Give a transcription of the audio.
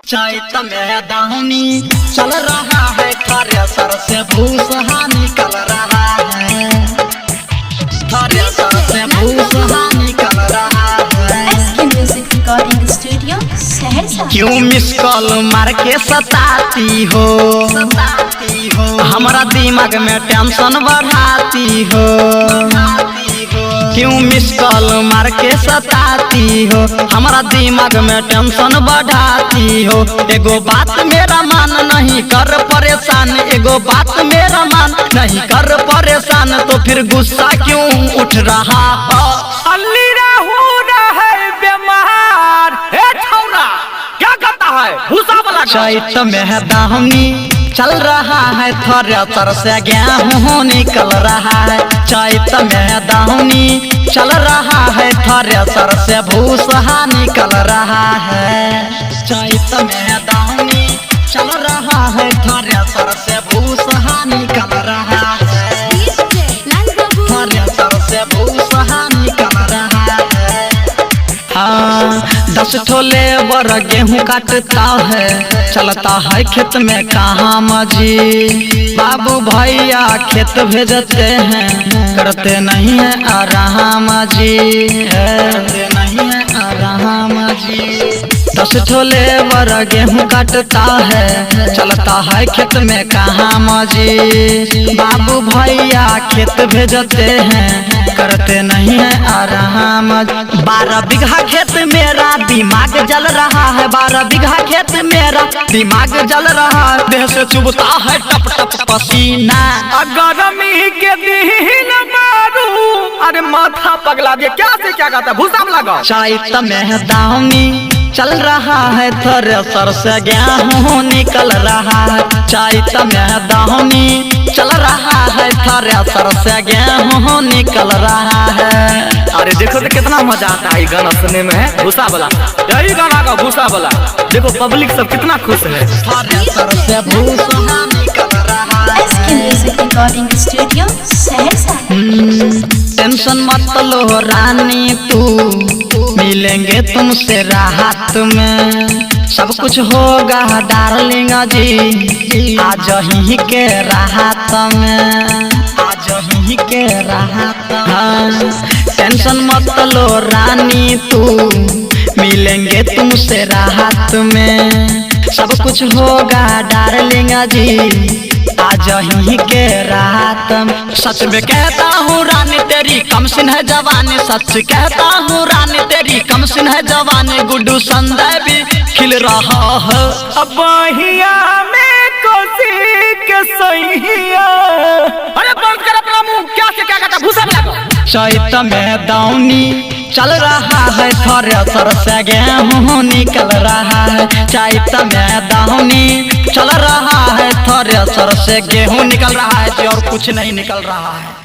चैत में दाहनी चल रहा है थ्रेसर से भूसा निकल रहा है, थ्रेसर से भूसा निकल रहा है। SK Music Recording Studio, Saharsa. क्यों मिस कॉल मार के सताती हो, हमारा दिमाग में टेंशन बढ़ाती हो। क्यों मिस कॉल मार के सताती हो, हमारा दिमाग में टेंशन बढ़ाती हो। एगो बात मेरा मान नहीं कर परेशान, एगो बात मेरा मान नहीं कर परेशान, तो फिर गुस्सा क्यों उठ रहा हो? अल्ली रहूना है बीमार, हे छौरा क्या करता है भूसा वाला। चैत में दाहनी चल रहा है थ्रेसर से गेहूं निकल रहा है। चैत में दाहनी चल रहा है थ्रेसर से भूसा निकल रहा है। चैत में दाहनी चल रहा है थ्रेसर से भूसा निकल रहा है, थ्रेसर से भूसा निकल रहा है। हाँ 10 ठोले बर गेहूं काटता है, चलता है खेत में कहाँ मजी। बाबू भैया खेत भेजते हैं, करते नहीं है आराम जी, करते नहीं है आराम जी। 10 ठोले बर गेहूं काटता है, चलता है खेत में कहाँ मजी। बाबू भैया खेत भेजते हैं, करते नहीं है आराम। 12 बीघा खेत मेरा दिमाग जल रहा है, 12 बीघा खेत मेरा दिमाग जल रहा है। देह से चुभता है टप टप पसीना, गर्मी के दिन मारू। अरे माथा पगला दिया, क्या से क्या कहता है भूसा लगा। चैत में दाहनी चल रहा है थ्रेसर से गेहूं निकल रहा है। चैत में दाहनी चल रहा है थ्रेसर से गेहूं निकल रहा है। अरे देखो तो कितना मजा आता है गाना सुनने में, है भूसा वाला, यही गाना का भूसा वाला। देखो पब्लिक सब कितना खुश है। थ्रेसर से भूसा निकल रहा है। SK Music Recording Studio, Saharsa. Tension मत लो रानी तू, मिलेंगे तुमसे राहत में। सब कुछ होगा डार्लिंग जी, आज ही के राहत में, आज ही के राहत। हाँ टेंशन मत लो रानी तू, मिलेंगे तुमसे राहत में। सब कुछ होगा डार्लिंग जी, आज ही के रात। सच में कहता हूँ रानी तेरी कमसिन है जवानी, सच कहता हूँ रानी तेरी कमसिन है जवानी। गुड्डू संजय भी खिल रहा है अब बहिया में कोसी के सैया। अरे बंद कर अपना मुंह, क्या से क्या कहता भूसा लगा। चैत में दाहनी चल रहा है थ्रेसर से गेहूं निकल रहा है। चैत में दाहनी चल रहा है थ्रेसर से गेहूं निकल रहा है, और कुछ नहीं निकल रहा है।